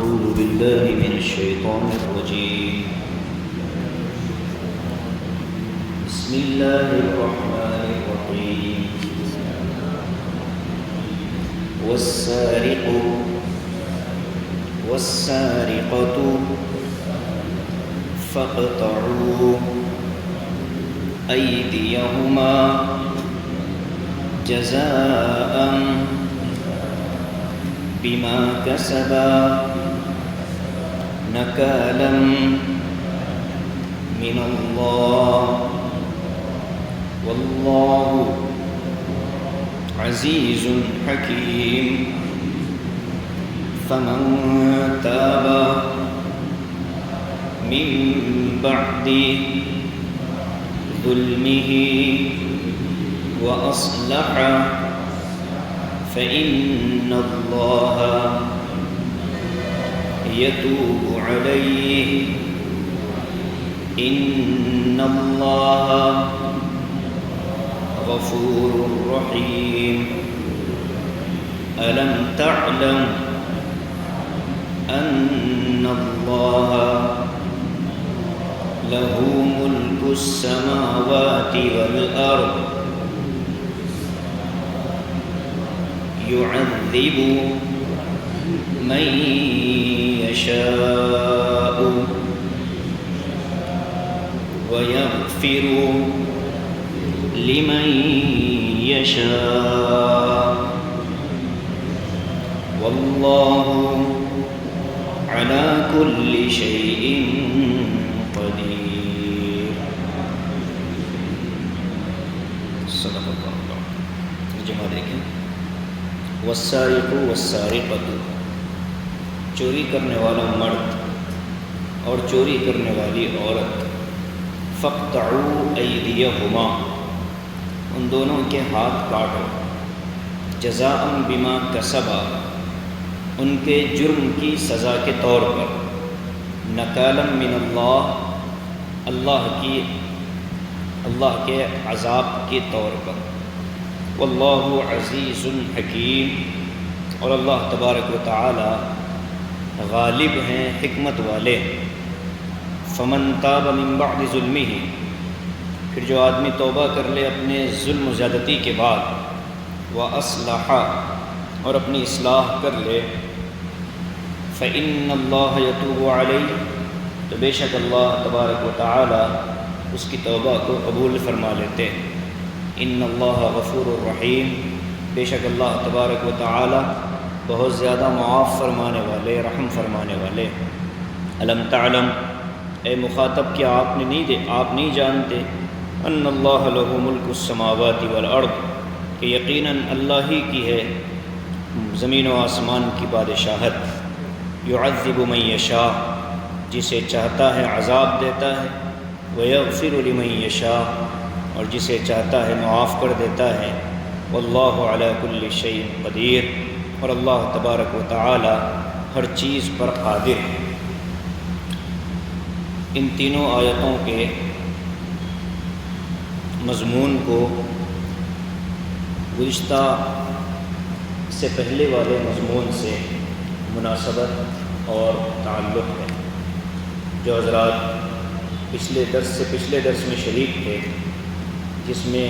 أعوذ بالله من الشيطان الرجيم. بسم الله الرحمن الرحيم. والسارق والسارقة فاقطعوا أيديهما جزاء بما كسبا نكالا من الله والله عزيز حكيم. فمن تاب من بعد ظلمه وأصلح فإن الله يتوب عليه إن الله غفور رحيم. ألم تعلم أن الله له ملك السماوات والأرض يعذب من يشاء ويغفر لمن يشاء والله على كل شيء قدير. صدق اللہ. ترجمہ دیکھیں. والسارق والسارقۃ، چوری کرنے والا مرد اور چوری کرنے والی عورت، فاقطعوا ایدیہما، ان دونوں کے ہاتھ کاٹو، جزاء بما کسبا، ان کے جرم کی سزا کے طور پر، نکالا من اللہ، اللہ کے عذاب کے طور پر، واللہ عزیز حکیم، اور اللہ تبارک و تعالی غالب ہیں، حکمت والے. فمن تاب من بعد ظلمہ، پھر جو آدمی توبہ کر لے اپنے ظلم و زیادتی کے بعد، واصلح، اور اپنی اصلاح کر لے، فإن اللہ یتوب علیہ، تو بے شک اللہ تبارک و تعالی اس کی توبہ کو قبول فرما لیتے ہیں. ان اللہ غفور الرحیم، بے شک اللہ تبارک و تعالی بہت زیادہ معاف فرمانے والے، رحم فرمانے والے. الم تعلم، اے مخاطب، کیا آپ نہیں جانتے، ان اللہ لہ ملک السماوات والارض، کہ یقیناً اللہ ہی کی ہے زمین و آسمان کی بادشاہت. یعذب من یشاء، جسے چاہتا ہے عذاب دیتا ہے، ویغفر لمن یشاء، اور جسے چاہتا ہے معاف کر دیتا ہے. واللہ علی کل شیء قدیر، اور اللہ تبارک و تعالی ہر چیز پر قادر ہے. ان تینوں آیتوں کے مضمون کو گزشتہ سے پہلے والے مضمون سے مناسبت اور تعلق ہے. جو حضرات پچھلے درس میں شریک تھے، جس میں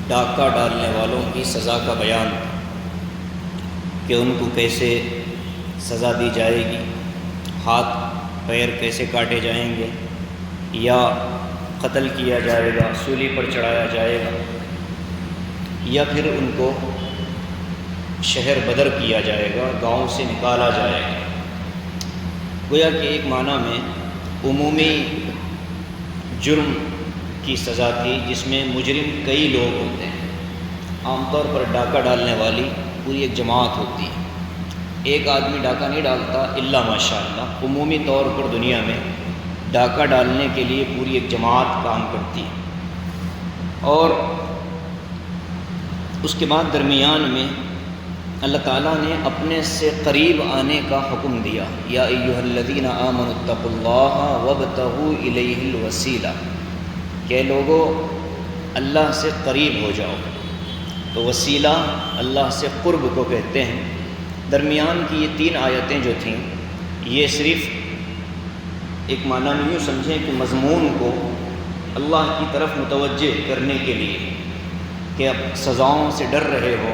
ڈاکہ ڈالنے والوں کی سزا کا بیان تھا کہ ان کو کیسے سزا دی جائے گی، ہاتھ پیر کیسے کاٹے جائیں گے، یا قتل کیا جائے گا، سولی پر چڑھایا جائے گا، یا پھر ان کو شہر بدر کیا جائے گا، گاؤں سے نکالا جائے گا. گویا کہ ایک معنی میں عمومی جرم کی سزا تھی، جس میں مجرم کئی لوگ ہوتے ہیں. عام طور پر ڈاکہ ڈالنے والی پوری ایک جماعت ہوتی ہے. ایک آدمی ڈاکہ نہیں ڈالتا الا ماشاء اللہ. عمومی طور پر دنیا میں ڈاکہ ڈالنے کے لیے پوری ایک جماعت کام کرتی ہے. اور اس کے بعد درمیان میں اللہ تعالیٰ نے اپنے سے قریب آنے کا حکم دیا. یا ایھا الذین آمنوا اتقوا اللہ وابتغوا الیہ الوسیلہ، کہ لوگوں اللہ سے قریب ہو جاؤ. تو وسیلہ اللہ سے قرب کو کہتے ہیں. درمیان کی یہ 3 آیتیں جو تھیں، یہ صرف ایک معنی میں یوں سمجھیں کہ مضمون کو اللہ کی طرف متوجہ کرنے کے لیے کہ اب سزاؤں سے ڈر رہے ہو،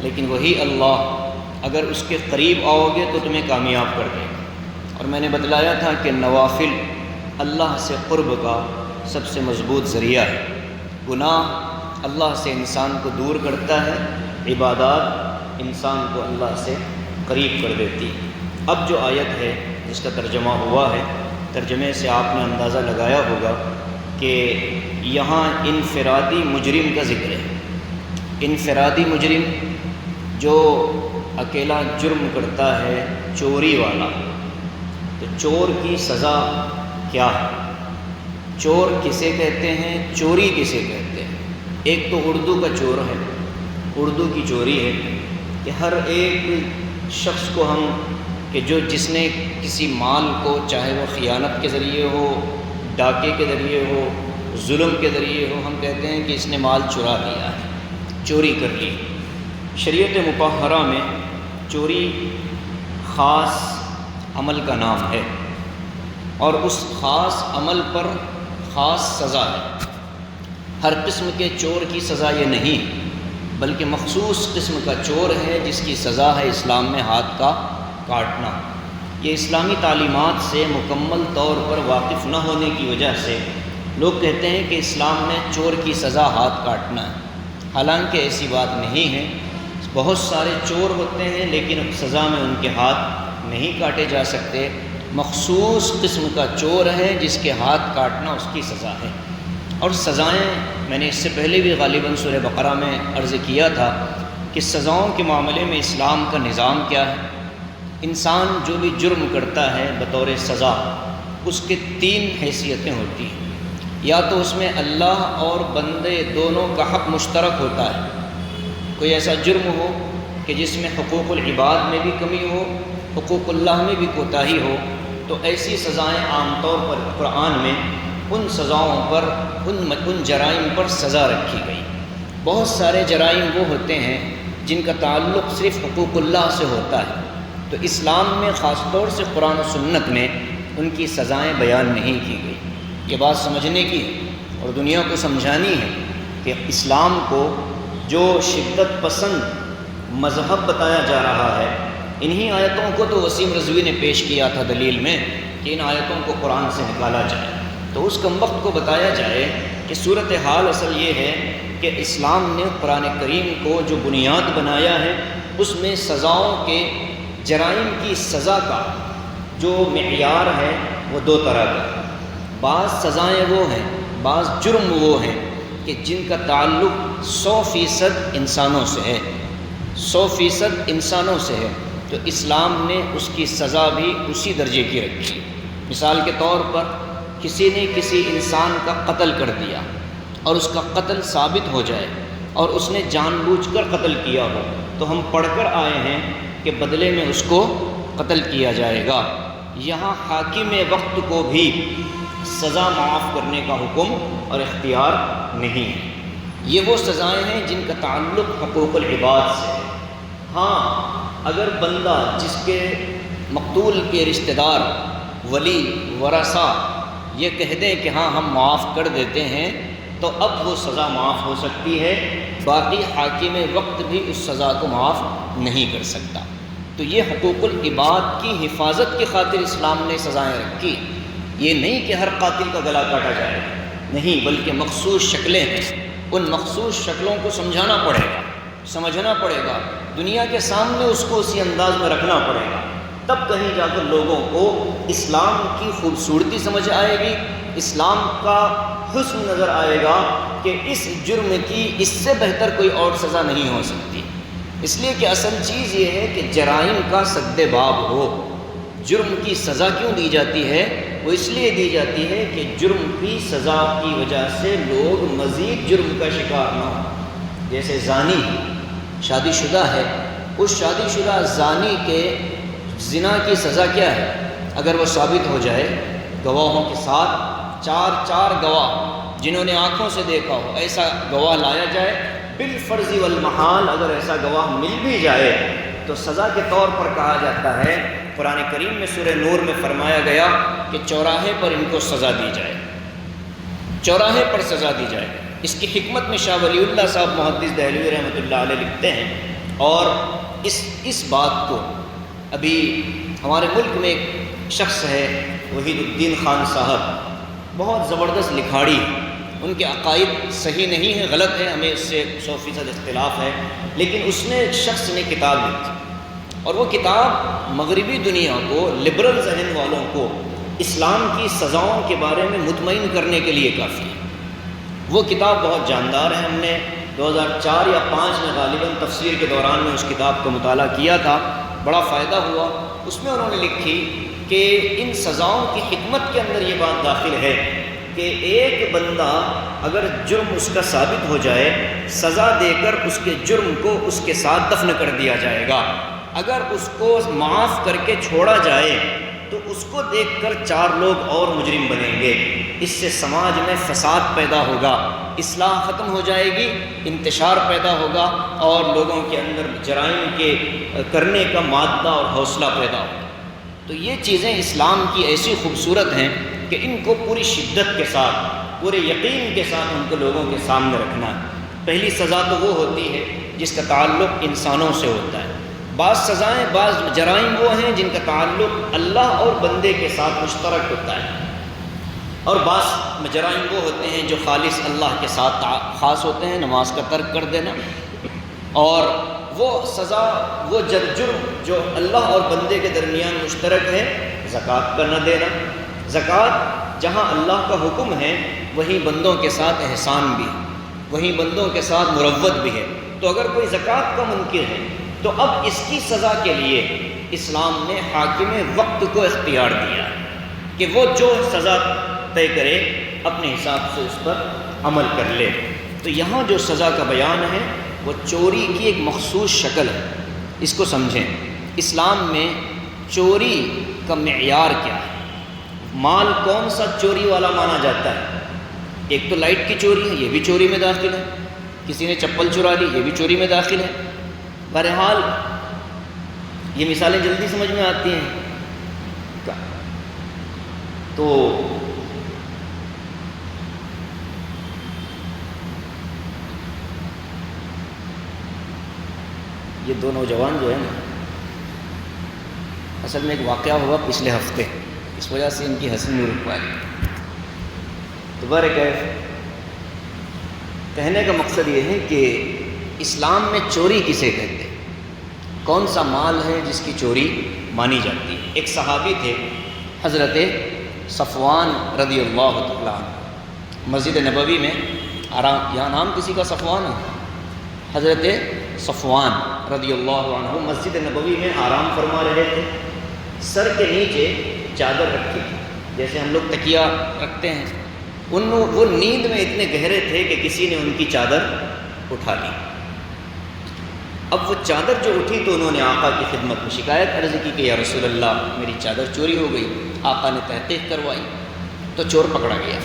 لیکن وہی اللہ اگر اس کے قریب آؤ گے تو تمہیں کامیاب کر دے گا۔ اور میں نے بتلایا تھا کہ نوافل اللہ سے قرب کا سب سے مضبوط ذریعہ ہے۔ گناہ اللہ سے انسان کو دور کرتا ہے، عبادات انسان کو اللہ سے قریب کر دیتی۔ اب جو آیت ہے جس کا ترجمہ ہوا ہے، ترجمے سے آپ نے اندازہ لگایا ہوگا کہ یہاں انفرادی مجرم کا ذکر ہے۔ انفرادی مجرم جو اکیلا جرم کرتا ہے، چوری والا، تو چور کی سزا کیا ہے؟ چور کسے کہتے ہیں، چوری کسے کہتے ہیں؟ ایک تو اردو کا چور ہے، اردو کی چوری ہے کہ ہر ایک شخص کو ہم کہ جس نے کسی مال کو، چاہے وہ خیانت کے ذریعے ہو، ڈاکے کے ذریعے ہو، ظلم کے ذریعے ہو، ہم کہتے ہیں کہ اس نے مال چرا لیا ہے، چوری کر لی۔ شریعت مطہرہ میں چوری خاص عمل کا نام ہے، اور اس خاص عمل پر خاص سزا ہے۔ ہر قسم کے چور کی سزا یہ نہیں، بلکہ مخصوص قسم کا چور ہے جس کی سزا ہے اسلام میں ہاتھ کا کاٹنا۔ یہ اسلامی تعلیمات سے مکمل طور پر واقف نہ ہونے کی وجہ سے لوگ کہتے ہیں کہ اسلام میں چور کی سزا ہاتھ کاٹنا ہے، حالانکہ ایسی بات نہیں ہے۔ بہت سارے چور ہوتے ہیں لیکن سزا میں ان کے ہاتھ نہیں کاٹے جا سکتے۔ مخصوص قسم کا چور ہے جس کے ہاتھ کاٹنا اس کی سزا ہے۔ اور سزائیں میں نے اس سے پہلے بھی غالباً سورہ بقرہ میں عرض کیا تھا کہ سزاؤں کے معاملے میں اسلام کا نظام کیا ہے۔ انسان جو بھی جرم کرتا ہے بطور سزا، اس کے 3 حیثیتیں ہوتی ہیں۔ یا تو اس میں اللہ اور بندے دونوں کا حق مشترک ہوتا ہے، کوئی ایسا جرم ہو کہ جس میں حقوق العباد میں بھی کمی ہو، حقوق اللہ میں بھی کوتاہی ہو، تو ایسی سزائیں عام طور پر قرآن میں ان سزاؤں پر، ان جرائم پر سزا رکھی گئی۔ بہت سارے جرائم وہ ہوتے ہیں جن کا تعلق صرف حقوق اللہ سے ہوتا ہے، تو اسلام میں خاص طور سے قرآن و سنت میں ان کی سزائیں بیان نہیں کی گئی۔ یہ بات سمجھنے کی اور دنیا کو سمجھانی ہے کہ اسلام کو جو شدت پسند مذہب بتایا جا رہا ہے، انہی آیتوں کو تو وسیم رضوی نے پیش کیا تھا دلیل میں کہ ان آیتوں کو قرآن سے نکالا جائے، تو اس کمبخت کو بتایا جائے کہ صورتحال اصل یہ ہے کہ اسلام نے قرآن کریم کو جو بنیاد بنایا ہے، اس میں سزاؤں کے، جرائم کی سزا کا جو معیار ہے وہ 2 طرح کا ہے۔ بعض سزائیں وہ ہیں، بعض جرم وہ ہیں کہ جن کا تعلق 100% انسانوں سے ہے، 100% انسانوں سے ہے، تو اسلام نے اس کی سزا بھی اسی درجے کی رکھی۔ مثال کے طور پر کسی نے کسی انسان کا قتل کر دیا اور اس کا قتل ثابت ہو جائے اور اس نے جان بوجھ کر قتل کیا ہو، تو ہم پڑھ کر آئے ہیں کہ بدلے میں اس کو قتل کیا جائے گا۔ یہاں حاکم وقت کو بھی سزا معاف کرنے کا حکم اور اختیار نہیں ہے۔ یہ وہ سزائیں ہیں جن کا تعلق حقوق العباد سے ہے۔ ہاں، اگر بندہ جس کے مقتول کے رشتہ دار، ولی، ورثہ یہ کہہ دیں کہ ہاں ہم معاف کر دیتے ہیں، تو اب وہ سزا معاف ہو سکتی ہے، باقی حاکم وقت بھی اس سزا کو معاف نہیں کر سکتا۔ تو یہ حقوق العباد کی حفاظت کی خاطر اسلام نے سزائیں رکھی۔ یہ نہیں کہ ہر قاتل کا گلا کاٹا جائے، نہیں، بلکہ مخصوص شکلیں ہیں، ان مخصوص شکلوں کو سمجھانا پڑے گا، سمجھنا پڑے گا، دنیا کے سامنے اس کو اسی انداز میں رکھنا پڑے گا، تب کہیں جا کر لوگوں کو اسلام کی خوبصورتی سمجھ آئے گی، اسلام کا حسن نظر آئے گا کہ اس جرم کی اس سے بہتر کوئی اور سزا نہیں ہو سکتی۔ اس لیے کہ اصل چیز یہ ہے کہ جرائم کا سد باب ہو۔ جرم کی سزا کیوں دی جاتی ہے؟ وہ اس لیے دی جاتی ہے کہ جرم کی سزا کی وجہ سے لوگ مزید جرم کا شکار نہ ہوں۔ جیسے زانی شادی شدہ ہے، اس شادی شدہ زانی کے زنا کی سزا کیا ہے؟ اگر وہ ثابت ہو جائے گواہوں کے ساتھ، 4 گواہ جنہوں نے آنکھوں سے دیکھا ہو، ایسا گواہ لایا جائے، بالفرض والمحال اگر ایسا گواہ مل بھی جائے تو سزا کے طور پر کہا جاتا ہے قرآن کریم میں سورہ نور میں فرمایا گیا کہ چوراہے پر ان کو سزا دی جائے، چوراہے پر سزا دی جائے۔ اس کی حکمت میں شاہ ولی اللہ صاحب محدث دہلوی رحمۃ اللہ علیہ لکھتے ہیں، اور اس بات کو ابھی ہمارے ملک میں ایک شخص ہے وحید الدین خان صاحب، بہت زبردست لکھاڑی، ان کے عقائد صحیح نہیں ہیں، غلط ہے، ہمیں اس سے 100% اختلاف ہے، لیکن اس نے شخص نے کتاب لکھی، اور وہ کتاب مغربی دنیا کو، لبرل ذہن والوں کو اسلام کی سزاؤں کے بارے میں مطمئن کرنے کے لیے کافی ہے۔ وہ کتاب بہت جاندار ہے، ہم نے 2004 یا 2005 میں غالباً تفسیر کے دوران میں اس کتاب کا مطالعہ کیا تھا، بڑا فائدہ ہوا۔ اس میں انہوں نے لکھی کہ ان سزاؤں کی حکمت کے اندر یہ بات داخل ہے کہ ایک بندہ اگر جرم اس کا ثابت ہو جائے، سزا دے کر اس کے جرم کو اس کے ساتھ دفن کر دیا جائے گا۔ اگر اس کو معاف کر کے چھوڑا جائے تو اس کو دیکھ کر 4 لوگ اور مجرم بنیں گے، اس سے سماج میں فساد پیدا ہوگا، اصلاح ختم ہو جائے گی، انتشار پیدا ہوگا، اور لوگوں کے اندر جرائم کے کرنے کا مادہ اور حوصلہ پیدا ہوگا۔ تو یہ چیزیں اسلام کی ایسی خوبصورت ہیں کہ ان کو پوری شدت کے ساتھ، پورے یقین کے ساتھ ان کو لوگوں کے سامنے رکھنا ہے۔ پہلی سزا تو وہ ہوتی ہے جس کا تعلق انسانوں سے ہوتا ہے۔ بعض سزائیں، بعض جرائم وہ ہیں جن کا تعلق اللہ اور بندے کے ساتھ مشترک ہوتا ہے، اور بعض جرائم وہ ہوتے ہیں جو خالص اللہ کے ساتھ خاص ہوتے ہیں، نماز کا ترک کر دینا، اور وہ سزا، وہ جرم جو اللہ اور بندے کے درمیان مشترک ہے، زکوٰۃ کا نہ دینا۔ زکوٰۃ جہاں اللہ کا حکم ہے وہیں بندوں کے ساتھ احسان بھی ہے، وہیں بندوں کے ساتھ مروت بھی ہے۔ تو اگر کوئی زکوٰۃ کا منکر ہے تو اب اس کی سزا کے لیے اسلام نے حاکم وقت کو اختیار دیا ہے کہ وہ جو سزا طے کرے اپنے حساب سے اس پر عمل کر لے۔ تو یہاں جو سزا کا بیان ہے وہ چوری کی ایک مخصوص شکل ہے، اس کو سمجھیں۔ اسلام میں چوری کا معیار کیا ہے؟ مال کون سا چوری والا مانا جاتا ہے؟ ایک تو لائٹ کی چوری ہے، یہ بھی چوری میں داخل ہے، کسی نے چپل چرا لی، یہ بھی چوری میں داخل ہے۔ بہرحال یہ مثالیں جلدی سمجھ میں آتی ہیں۔ تو یہ 2 نوجوان جو ہیں نا، اصل میں ایک واقعہ ہوا پچھلے ہفتے، اس وجہ سے ان کی ہنسی نہیں رک پائی۔ تو کہنے کا مقصد یہ ہے کہ اسلام میں چوری کسے کہتے ہیں، کون سا مال ہے جس کی چوری مانی جاتی ہے۔ ایک صحابی تھے حضرت صفوان رضی اللہ تعالیٰ عنہ، مسجد نبوی میں آرام، یہاں نام کسی کا صفوان ہے؟ حضرت صفوان رضی اللہ عنہ مسجد نبوی میں آرام فرما رہے تھے، سر کے نیچے چادر رکھی تھی، جیسے ہم لوگ تکیہ رکھتے ہیں۔ وہ نیند میں اتنے گہرے تھے کہ کسی نے ان کی چادر اٹھا لی۔ اب وہ چادر جو اٹھی تو انہوں نے آقا کی خدمت میں شکایت عرض کی کہ یا رسول اللہ میری چادر چوری ہو گئی۔ آقا نے تحقیق کروائی تو چور پکڑا گیا۔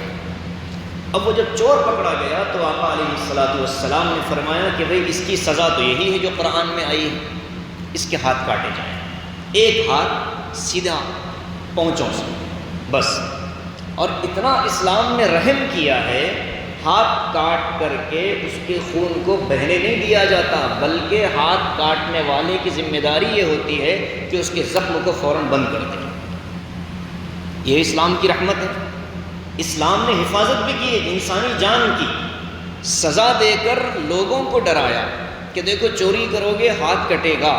اب وہ جب چور پکڑا گیا تو آقا علیہ السلام نے فرمایا کہ بھئی اس کی سزا تو یہی ہے جو قرآن میں آئی ہے، اس کے ہاتھ کاٹے جائیں، ایک ہاتھ سیدھا پونچوں سے بس۔ اور اتنا اسلام نے رحم کیا ہے، ہاتھ کاٹ کر کے اس کے خون کو بہنے نہیں دیا جاتا، بلکہ ہاتھ کاٹنے والے کی ذمہ داری یہ ہوتی ہے کہ اس کے زخم کو فوراً بند کر دے۔ یہ اسلام کی رحمت ہے۔ اسلام نے حفاظت بھی کی انسانی جان کی، سزا دے کر لوگوں کو ڈرایا کہ دیکھو چوری کرو گے ہاتھ کٹے گا،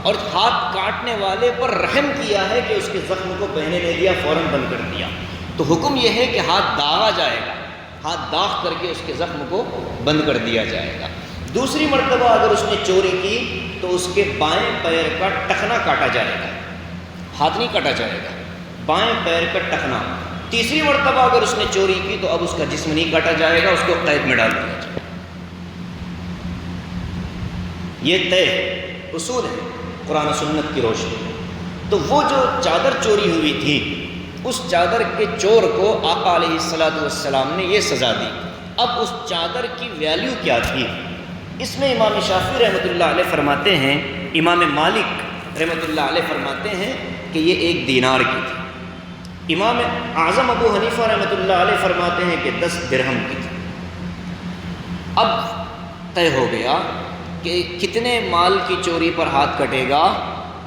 اور ہاتھ کاٹنے والے پر رحم کیا ہے کہ اس کے زخم کو بہنے نہیں دیا، فوراً بند کر دیا۔ تو حکم یہ ہے کہ ہاتھ داغا جائے گا، ہاتھ داغ کر کے اس کے زخم کو بند کر دیا جائے گا۔ دوسری مرتبہ اگر اس نے چوری کی تو اس کے بائیں پیر کا ٹخنا کاٹا جائے گا، ہاتھ نہیں کاٹا جائے گا، بائیں پیر کا ٹخنا۔ تیسری مرتبہ اگر اس نے چوری کی تو اب اس کا جسم نہیں کاٹا جائے گا، اس کو قید میں ڈال دیا جائے گا۔ یہ طے اصول ہے قرآن و سنت کی روشنی میں۔ تو وہ جو چادر چوری ہوئی تھی، اس چادر کے چور کو آقا علیہ السلام نے یہ سزا دی۔ اب اس چادر کی ویلیو کیا تھی؟ اس میں امام شافعی رحمۃ اللہ علیہ فرماتے ہیں، امام مالک رحمۃ اللہ علیہ فرماتے ہیں کہ یہ 1 دینار کی تھی۔ امام اعظم ابو حنیفہ رحمۃ اللہ علیہ فرماتے ہیں کہ 10 درہم کی تھی۔ اب طے ہو گیا کہ کتنے مال کی چوری پر ہاتھ کٹے گا؟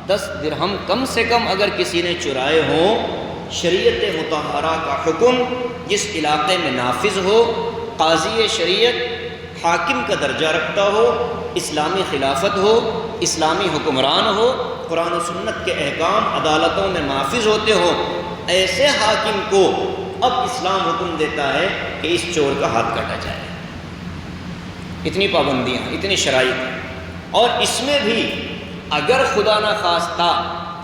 10 درہم کم سے کم اگر کسی نے چرائے ہوں، شریعت مطہرہ کا حکم جس علاقے میں نافذ ہو، قاضی شریعت حاکم کا درجہ رکھتا ہو، اسلامی خلافت ہو، اسلامی حکمران ہو، قرآن و سنت کے احکام عدالتوں میں نافذ ہوتے ہوں، ایسے حاکم کو اب اسلام حکم دیتا ہے کہ اس چور کا ہاتھ کاٹا جائے۔ اتنی پابندیاں، اتنی شرائط، اور اس میں بھی اگر خدا نہ خواستہ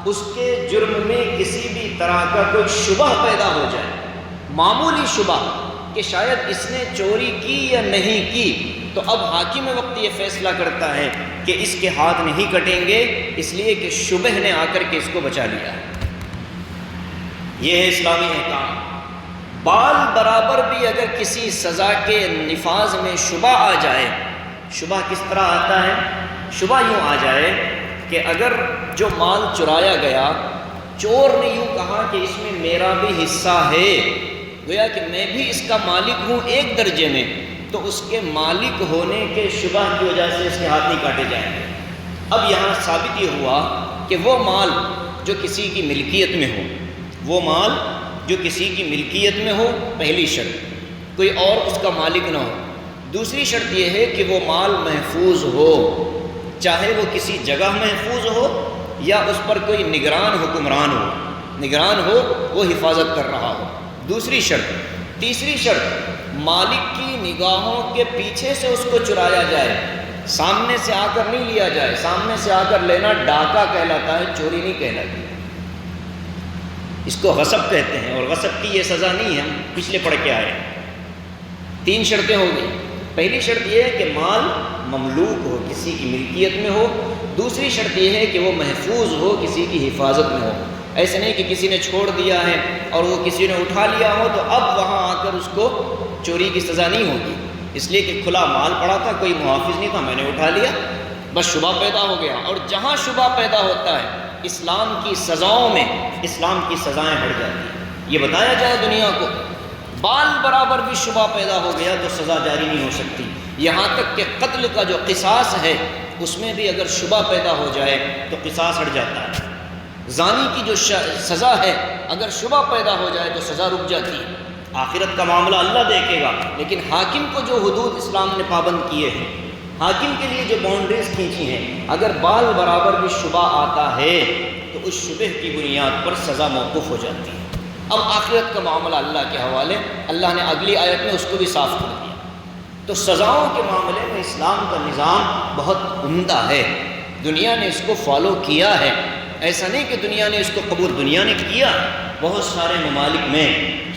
اس کے جرم میں کسی بھی طرح کا کوئی شبہ پیدا ہو جائے، معمولی شبہ کہ شاید اس نے چوری کی یا نہیں کی، تو اب حاکم وقت یہ فیصلہ کرتا ہے کہ اس کے ہاتھ نہیں کٹیں گے، اس لیے کہ شبہ نے آ کر کے اس کو بچا لیا۔ یہ ہے اسلامی احکام۔ بال برابر بھی اگر کسی سزا کے نفاذ میں شبہ آ جائے، شبہ کس طرح آتا ہے؟ شبہ یوں آ جائے کہ اگر جو مال چرایا گیا، چور نے یوں کہا کہ اس میں میرا بھی حصہ ہے، گویا کہ میں بھی اس کا مالک ہوں 1 درجے میں، تو اس کے مالک ہونے کے شبہ کی وجہ سے اس کے ہاتھ نہیں کاٹے جائیں گے۔ اب یہاں ثابت یہ ہوا کہ وہ مال جو کسی کی ملکیت میں ہو، وہ مال جو کسی کی ملکیت میں ہو، پہلی شرط کوئی اور اس کا مالک نہ ہو۔ دوسری شرط یہ ہے کہ وہ مال محفوظ ہو، چاہے وہ کسی جگہ محفوظ ہو یا اس پر کوئی نگران حکمران ہو، نگران ہو وہ حفاظت کر رہا ہو، دوسری شرط۔ تیسری شرط، مالک کی نگاہوں کے پیچھے سے اس کو چرایا جائے، سامنے سے آ کر نہیں لیا جائے۔ سامنے سے آ کر لینا ڈاکہ کہلاتا ہے، چوری نہیں کہلاتی، اس کو غصب کہتے ہیں، اور غصب کی یہ سزا نہیں ہے، ہم پچھلے پڑھ کے آئے۔ 3 شرطیں ہو گئی۔ پہلی شرط یہ ہے کہ مال مملوک ہو، کسی کی ملکیت میں ہو۔ دوسری شرط یہ ہے کہ وہ محفوظ ہو، کسی کی حفاظت میں ہو۔ ایسے نہیں کہ کسی نے چھوڑ دیا ہے اور وہ کسی نے اٹھا لیا ہو تو اب وہاں آ کر اس کو چوری کی سزا نہیں ہوگی، اس لیے کہ کھلا مال پڑا تھا، کوئی محافظ نہیں تھا، میں نے اٹھا لیا، بس شبہ پیدا ہو گیا۔ اور جہاں شبہ پیدا ہوتا ہے، اسلام کی سزاؤں میں اسلام کی سزائیں بڑھ جاتی ہیں۔ یہ بتایا جائے دنیا کو، بال برابر بھی شبہ پیدا ہو گیا تو سزا جاری نہیں ہو سکتی۔ یہاں تک کہ قتل کا جو قصاص ہے اس میں بھی اگر شبہ پیدا ہو جائے تو قصاص ہٹ جاتا ہے۔ زانی کی جو سزا ہے اگر شبہ پیدا ہو جائے تو سزا رک جاتی ہے۔ آخرت کا معاملہ اللہ دیکھے گا، لیکن حاکم کو جو حدود اسلام نے پابند کیے ہیں، حاکم کے لیے جو باؤنڈریز کھینچی ہیں، اگر بال برابر بھی شبہ آتا ہے تو اس شبہ کی بنیاد پر سزا موقوف ہو جاتی ہے۔ اب آخرت کا معاملہ اللہ کے حوالے، اللہ نے اگلی آیت میں اس کو بھی صاف کر دیا۔ تو سزاؤں کے معاملے میں اسلام کا نظام بہت عمدہ ہے، دنیا نے اس کو فالو کیا ہے۔ ایسا نہیں کہ دنیا نے اس کو قبول، دنیا نے کیا، بہت سارے ممالک میں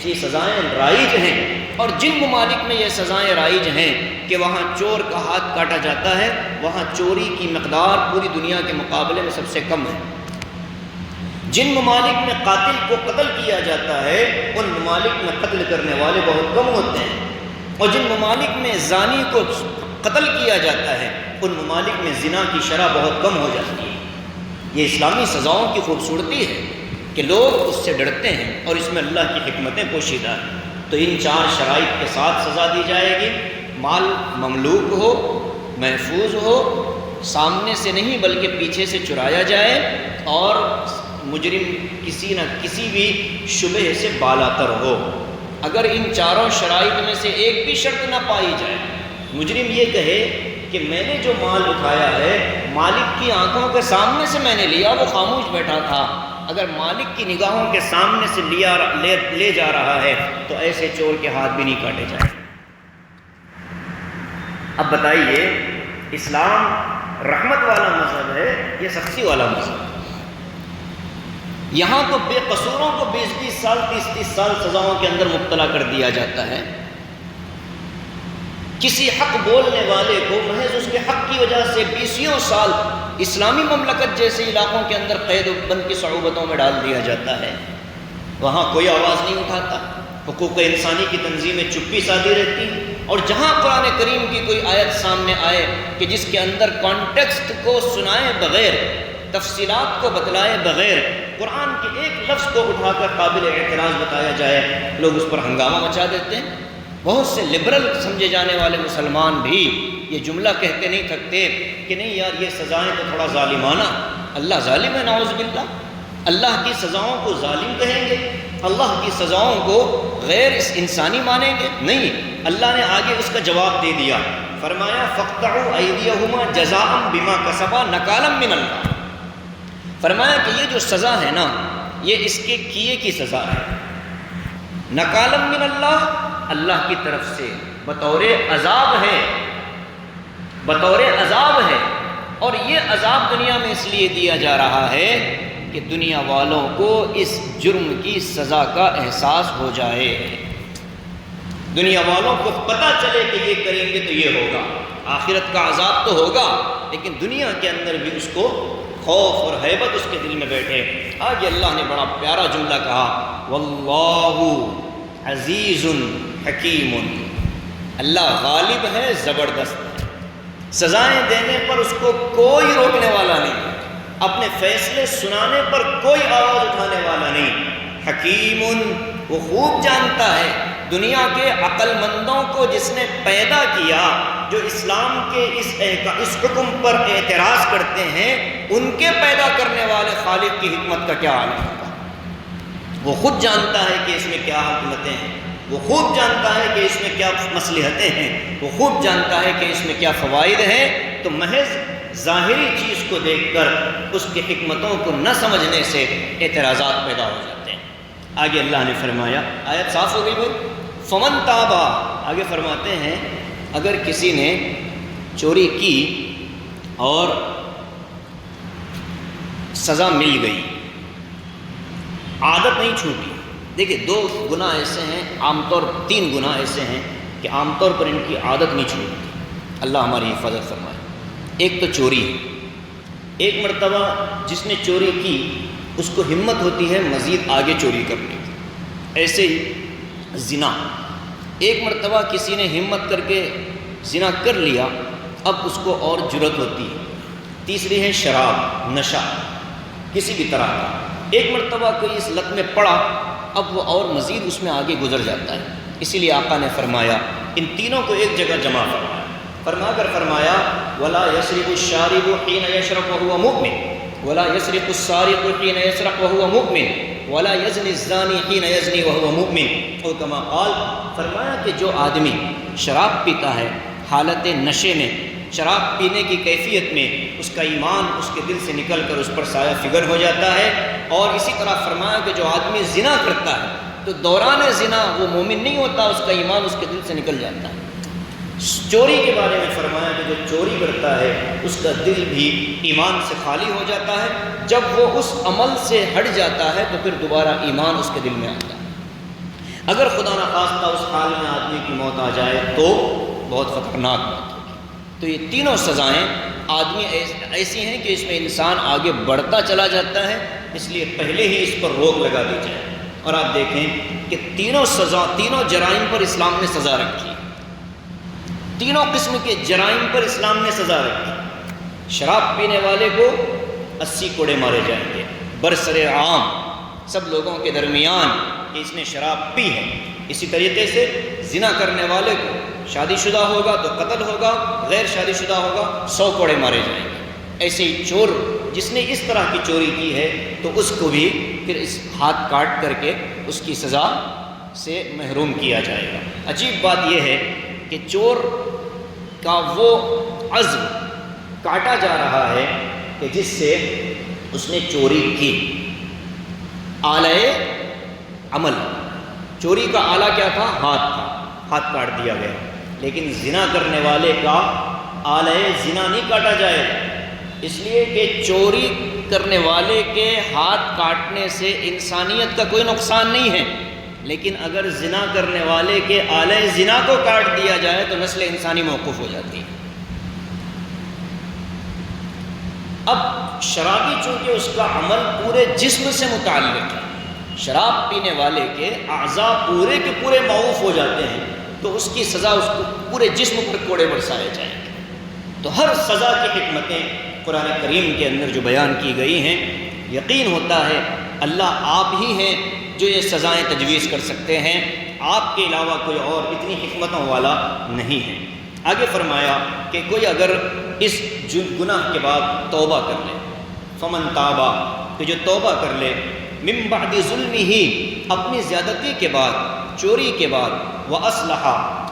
یہ سزائیں رائج ہیں، اور جن ممالک میں یہ سزائیں رائج ہیں کہ وہاں چور کا ہاتھ کاٹا جاتا ہے، وہاں چوری کی مقدار پوری دنیا کے مقابلے میں سب سے کم ہے۔ جن ممالک میں قاتل کو قتل کیا جاتا ہے ان ممالک میں قتل کرنے والے بہت کم ہوتے ہیں، اور جن ممالک میں زانی کو قتل کیا جاتا ہے ان ممالک میں زنا کی شرح بہت کم ہو جاتی ہے۔ یہ اسلامی سزاؤں کی خوبصورتی ہے کہ لوگ اس سے ڈرتے ہیں، اور اس میں اللہ کی حکمتیں پوشیدہ ہیں۔ تو ان 4 شرائط کے ساتھ سزا دی جائے گی۔ مال مملوک ہو، محفوظ ہو، سامنے سے نہیں بلکہ پیچھے سے چرایا جائے، اور مجرم کسی نہ کسی بھی شبہ سے بالاتر ہو۔ اگر ان 4 شرائط میں سے ایک بھی شرط نہ پائی جائے، مجرم یہ کہے کہ میں نے جو مال اٹھایا ہے مالک کی آنکھوں کے سامنے سے میں نے لیا، وہ خاموش بیٹھا تھا، اگر مالک کی نگاہوں کے سامنے سے لے جا رہا ہے تو ایسے چور کے ہاتھ بھی نہیں کاٹے جائیں۔ اب بتائیے، اسلام رحمت والا مذہب ہے یا سختی والا مذہب؟ یہاں تو بے قصوروں کو 20-20 سال 30-30 سال سزاؤں کے اندر مبتلا کر دیا جاتا ہے۔ کسی حق بولنے والے کو محض اس کے حق کی وجہ سے 20 سال اسلامی مملکت جیسے علاقوں کے اندر قید و بند کی صعوبتوں میں ڈال دیا جاتا ہے۔ وہاں کوئی آواز نہیں اٹھاتا، حقوق انسانی کی تنظیمیں چپی سادھی رہتی ہیں، اور جہاں قرآن کریم کی کوئی آیت سامنے آئے کہ جس کے اندر کانٹیکسٹ کو سنائے بغیر، تفصیلات کو بتلائے بغیر قرآن کے ایک لفظ کو اٹھا کر قابل اعتراض بتایا جائے لوگ اس پر ہنگامہ مچا دیتے ہیں۔ بہت سے لبرل سمجھے جانے والے مسلمان بھی یہ جملہ کہتے نہیں تھکتے کہ نہیں یار یہ سزائیں تو تھوڑا ظالمانہ، اللہ ظالم ہے نعوذ باللہ، اللہ کی سزاؤں کو ظالم کہیں گے، اللہ کی سزاؤں کو غیر انسانی مانیں گے؟ نہیں، اللہ نے آگے اس کا جواب دے دیا، فرمایا فَاقْطَعُوا أَيْدِيَهُمَا جَزَاءً بِمَا كَسَبَا نَكَالًا مِّنَ اللَّهِ، فرمایا کہ یہ جو سزا ہے نا یہ اس کے کیے کی سزا ہے، نَكَالًا مِّنَ اللَّهِ، اللہ کی طرف سے بطور عذاب ہے، بطور عذاب ہے۔ اور یہ عذاب دنیا میں اس لیے دیا جا رہا ہے کہ دنیا والوں کو اس جرم کی سزا کا احساس ہو جائے، دنیا والوں کو پتہ چلے کہ یہ کریں گے تو یہ ہوگا، آخرت کا عذاب تو ہوگا لیکن دنیا کے اندر بھی اس کو خوف اور ہیبت اس کے دل میں بیٹھے۔ آگے اللہ نے بڑا پیارا جملہ کہا، واللہ عزیز حکیم، اللہ غالب ہے، زبردست ہے، سزائیں دینے پر اس کو کوئی روکنے والا نہیں، اپنے فیصلے سنانے پر کوئی آواز اٹھانے والا نہیں، حکیم، وہ خوب جانتا ہے دنیا کے عقل مندوں کو جس نے پیدا کیا، جو اسلام کے اس حکم پر اعتراض کرتے ہیں، ان کے پیدا کرنے والے خالق کی حکمت کا کیا عالم ہوگا۔ وہ خود جانتا ہے کہ اس میں کیا حکمتیں ہیں، وہ خوب جانتا ہے کہ اس میں کیا مصلحتیں ہیں، وہ خوب جانتا ہے کہ اس میں کیا فوائد ہیں، تو محض ظاہری چیز کو دیکھ کر اس کی حکمتوں کو نہ سمجھنے سے اعتراضات پیدا ہو جاتے ہیں۔ آگے اللہ نے فرمایا، آیت صاف ہو گئی بھائی، فمن تابا، آگے فرماتے ہیں اگر کسی نے چوری کی اور سزا مل گئی، عادت نہیں چھوٹی۔ دیکھیں دو گناہ ایسے ہیں، عام طور 3 گناہ ایسے ہیں کہ عام طور پر ان کی عادت نہیں چھوٹتی، اللہ ہماری حفاظت فرمائے۔ ایک تو چوری ہے، ایک مرتبہ جس نے چوری کی اس کو ہمت ہوتی ہے مزید آگے چوری کرنے کی، ایسے ہی زنا، ایک مرتبہ کسی نے ہمت کر کے زنا کر لیا، اب اس کو اور جرأت ہوتی ہے۔ تیسری ہے شراب، نشہ کسی بھی طرح کا، ایک مرتبہ کوئی اس لت میں پڑا اب وہ اور مزید اس میں آگے گزر جاتا ہے۔ اسی لیے آقا نے فرمایا ان تینوں کو ایک جگہ جمع فرمایا، فرما کر فرمایا وَلَا يَسْرِقُ الشَّارِبُ حِينَ يَشْرَبُ وَهُوَ مُؤْمِنٌ وَلَا يَسْرِقُ السَّارِقُ حِينَ يَسْرَقُ وَهُوَ مُؤْمِنٌ وَلَا يَزْنِي الزَّانِي حِينَ يَزْنِي وَهُوَ مُؤْمِنٌ، اور کما قال، فرمایا کہ جو آدمی شراب پیتا ہے حالت نشے میں، شراب پینے کی کیفیت میں اس کا ایمان اس کے دل سے نکل کر اس پر سایہ فگر ہو جاتا ہے، اور اسی طرح فرمایا کہ جو آدمی زنا کرتا ہے تو دوران زنا وہ مومن نہیں ہوتا، اس کا ایمان اس کے دل سے نکل جاتا ہے۔ چوری کے بارے میں فرمایا کہ جو چوری کرتا ہے اس کا دل بھی ایمان سے خالی ہو جاتا ہے، جب وہ اس عمل سے ہٹ جاتا ہے تو پھر دوبارہ ایمان اس کے دل میں آتا ہے۔ اگر خدا نخواستہ اس حال میں آدمی کی موت آ جائے تو بہت خطرناک موت ہوگی۔ تو یہ تینوں سزائیں آدمی ایسی ہیں کہ اس میں انسان آگے بڑھتا چلا جاتا ہے، اس لیے پہلے ہی اس پر روک لگا دی جائے۔ اور آپ دیکھیں کہ تینوں جرائم پر اسلام نے سزا رکھی، تینوں قسم کے جرائم پر اسلام نے سزا رکھی۔ شراب پینے والے کو 80 کوڑے مارے جائیں گے برسر عام سب لوگوں کے درمیان کہ اس نے شراب پی ہے۔ اسی طریقے سے زنا کرنے والے کو شادی شدہ ہوگا تو قتل ہوگا، غیر شادی شدہ ہوگا 100 کوڑے مارے جائیں گے۔ ایسے ہی چور جس نے اس طرح کی چوری کی ہے تو اس کو بھی پھر اس ہاتھ کاٹ کر کے اس کی سزا سے محروم کیا جائے گا۔ عجیب بات یہ ہے کہ چور کا وہ عزم کاٹا جا رہا ہے کہ جس سے اس نے چوری کی۔ آلہ عمل، چوری کا آلہ کیا تھا؟ ہاتھ تھا، ہاتھ کاٹ دیا گیا، لیکن زنا کرنے والے کا آلہ زنا نہیں کاٹا جائے گا، اس لیے کہ چوری کرنے والے کے ہاتھ کاٹنے سے انسانیت کا کوئی نقصان نہیں ہے، لیکن اگر زنا کرنے والے کے آلہ زنا کو کاٹ دیا جائے تو نسل انسانی موقوف ہو جاتی ہے۔ اب شرابی چونکہ اس کا عمل پورے جسم سے متعلق ہے، شراب پینے والے کے اعضاء پورے کے پورے معوف ہو جاتے ہیں، تو اس کی سزا اس کو پورے جسم پر کوڑے برسائے جائیں گے۔ تو ہر سزا کی حکمتیں قرآن کریم کے اندر جو بیان کی گئی ہیں، یقین ہوتا ہے اللہ آپ ہی ہیں جو یہ سزائیں تجویز کر سکتے ہیں، آپ کے علاوہ کوئی اور اتنی حکمتوں والا نہیں ہے۔ آگے فرمایا کہ کوئی اگر اس گناہ کے بعد توبہ کر لے، فمن تابا، کہ جو توبہ کر لے، من بعد ظلمہ، اپنی زیادتی کے بعد، چوری کے بعد، واصلح،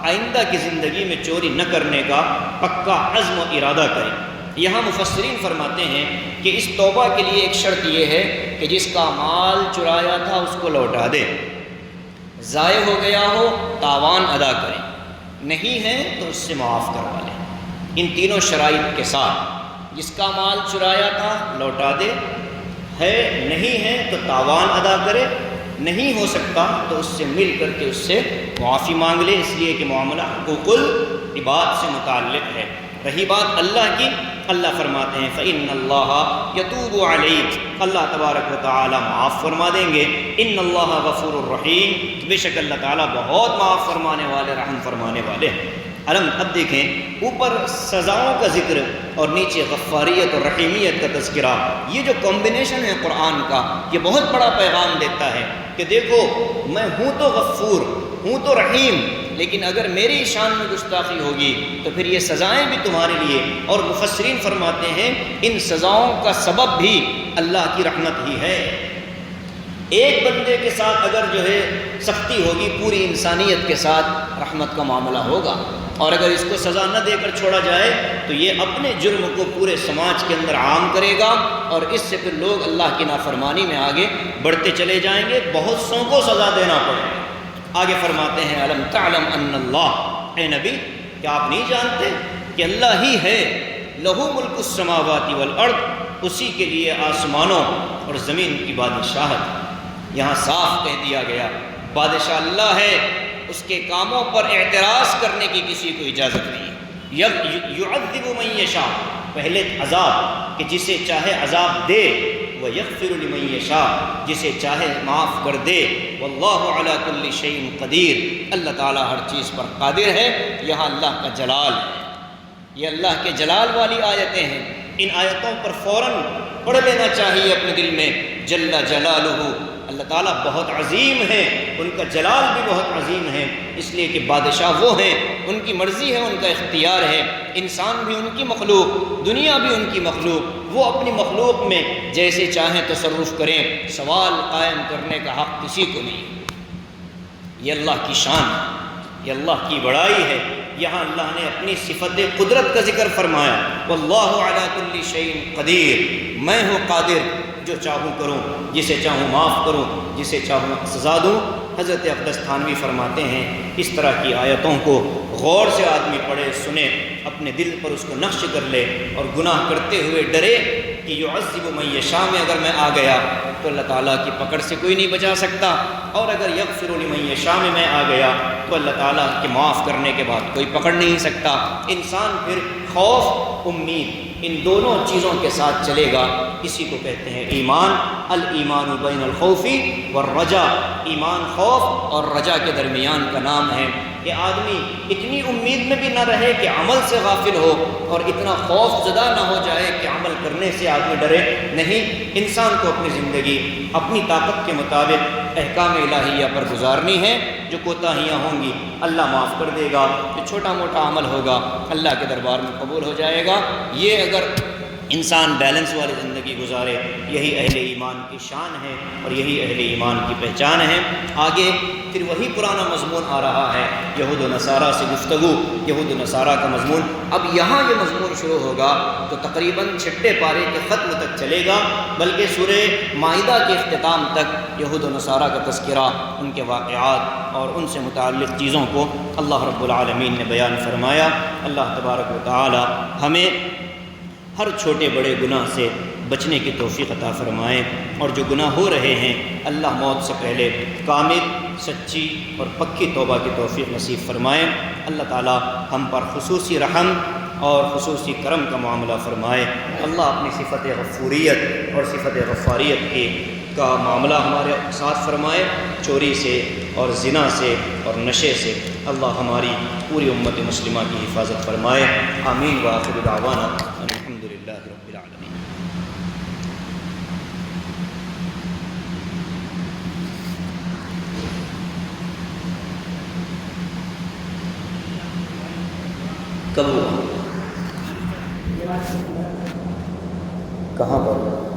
آئندہ کی زندگی میں چوری نہ کرنے کا پکا عزم و ارادہ کرے۔ یہاں مفسرین فرماتے ہیں کہ اس توبہ کے لیے ایک شرط یہ ہے کہ جس کا مال چرایا تھا اس کو لوٹا دے، ضائع ہو گیا ہو تاوان ادا کرے، نہیں ہے تو اس سے معاف کروا لے۔ ان تینوں شرائط کے ساتھ جس کا مال چرایا تھا لوٹا دے، ہے نہیں ہے تو تاوان ادا کرے، نہیں ہو سکتا تو اس سے مل کر کے اس سے معافی مانگ لے، اس لیے کہ معاملہ حقوق العباد سے متعلق ہے۔ رہی بات اللہ کی، اللہ فرماتے ہیں فإن اللہ یتوب علیک، اللہ تبارک و تعالی معاف فرما دیں گے۔ ان اللہ غفور الرحیم، بے شک اللہ تعالیٰ بہت معاف فرمانے والے، رحم فرمانے والے ہیں۔ اب دیکھیں، اوپر سزاؤں کا ذکر اور نیچے غفاریت اور رحیمیت کا تذکرہ، یہ جو کمبینیشن ہے قرآن کا، یہ بہت بڑا پیغام دیتا ہے کہ دیکھو میں ہوں تو غفور، ہوں تو رحیم، لیکن اگر میری شان میں گستاخی ہوگی تو پھر یہ سزائیں بھی تمہارے لیے۔ اور مفسرین فرماتے ہیں ان سزاؤں کا سبب بھی اللہ کی رحمت ہی ہے۔ ایک بندے کے ساتھ اگر جو ہے سختی ہوگی، پوری انسانیت کے ساتھ رحمت کا معاملہ ہوگا، اور اگر اس کو سزا نہ دے کر چھوڑا جائے تو یہ اپنے جرم کو پورے سماج کے اندر عام کرے گا، اور اس سے پھر لوگ اللہ کی نافرمانی میں آگے بڑھتے چلے جائیں گے، بہت سوں کو سزا دینا پڑے گا۔ آگے فرماتے ہیں الم تعلم ان اللہ، اے نبی کیا آپ نہیں جانتے کہ اللہ ہی ہے، لہو ملک السماوات والارض، اسی کے لیے آسمانوں اور زمین کی بادشاہت۔ یہاں صاف کہہ دیا گیا بادشاہ اللہ ہے، اس کے کاموں پر اعتراض کرنے کی کسی کو اجازت نہیں ہے۔ یعذب من یشاء، پہلے عذاب کہ جسے چاہے عذاب دے، وَيَغْفِرُ لِمَن یشاء، جسے چاہے معاف کر دے، وَاللَّهُ عَلَى كُلِّ شَيْءٍ قدیر، اللہ تعالیٰ ہر چیز پر قادر ہے۔ یہاں اللہ کا جلال ہے، یہ اللہ کے جلال والی آیتیں ہیں۔ ان آیتوں پر فوراً پڑھ لینا چاہیے اپنے دل میں، جل جلالہ، اللہ تعالیٰ بہت عظیم ہیں، ان کا جلال بھی بہت عظیم ہے، اس لیے کہ بادشاہ وہ ہیں، ان کی مرضی ہے، ان کا اختیار ہے۔ انسان بھی ان کی مخلوق، دنیا بھی ان کی مخلوق، وہ اپنی مخلوق میں جیسے چاہیں تصرف کریں، سوال قائم کرنے کا حق کسی کو نہیں۔ یہ اللہ کی شان ہے، یہ اللہ کی بڑائی ہے۔ یہاں اللہ نے اپنی صفت قدرت کا ذکر فرمایا، واللہ علی کل شیء قدیر، میں ہوں قادر، جو چاہوں کروں، جسے چاہوں معاف کروں، جسے چاہوں سزا دوں۔ حضرت اقدس تھانوی فرماتے ہیں اس طرح کی آیتوں کو غور سے آدمی پڑھے، سنے، اپنے دل پر اس کو نقش کر لے، اور گناہ کرتے ہوئے ڈرے کہ یعذب من یشاء میں اگر میں آ گیا تو اللہ تعالیٰ کی پکڑ سے کوئی نہیں بچا سکتا، اور اگر یغفر لمن یشاء میں آ گیا تو اللہ تعالیٰ کے معاف کرنے کے بعد کوئی پکڑ نہیں سکتا۔ انسان پھر خوف، امید، ان دونوں چیزوں کے ساتھ چلے گا، اسی کو کہتے ہیں ایمان۔ الایمان بین الخوف والرجا، ایمان خوف اور رجا کے درمیان کا نام ہے کہ آدمی اتنی امید میں بھی نہ رہے کہ عمل سے غافل ہو، اور اتنا خوف زدہ نہ ہو جائے کہ عمل کرنے سے آدمی ڈرے نہیں۔ انسان کو اپنی زندگی اپنی طاقت کے مطابق احکام الہیہ پر گزارنی ہے۔ جو کوتاہیاں ہوں گی اللہ معاف کر دے گا، جو چھوٹا موٹا عمل ہوگا اللہ کے دربار میں قبول ہو جائے گا۔ یہ اگر انسان بیلنس والی زندگی گزارے، یہی اہل ایمان کی شان ہے اور یہی اہل ایمان کی پہچان ہے۔ آگے پھر وہی پرانا مضمون آ رہا ہے، یہود و نصارہ سے گفتگو، یہود و نصارہ کا مضمون۔ اب یہاں یہ مضمون شروع ہوگا تو تقریباً 6 پارے کے ختم تک چلے گا، بلکہ سورہ مائدہ کے اختتام تک یہود و نصارہ کا تذکرہ، ان کے واقعات اور ان سے متعلق چیزوں کو اللہ رب العالمین نے بیان فرمایا۔ اللہ تبارک و تعالی ہمیں ہر چھوٹے بڑے گناہ سے بچنے کی توفیق عطا فرمائے، اور جو گناہ ہو رہے ہیں اللہ موت سے پہلے کامل، سچی اور پکی توبہ کی توفیق نصیب فرمائے۔ اللہ تعالی ہم پر خصوصی رحم اور خصوصی کرم کا معاملہ فرمائے۔ اللہ اپنی صفت غفوریت اور صفت غفاریت کا معاملہ ہمارے ساتھ فرمائے، چوری سے اور زنا سے اور نشے سے اللہ ہماری پوری امت مسلمہ کی حفاظت فرمائے۔ آمین وآخر دعوانا الحمد للہ رب العالمین۔ کب ہوا؟ کہاں پر؟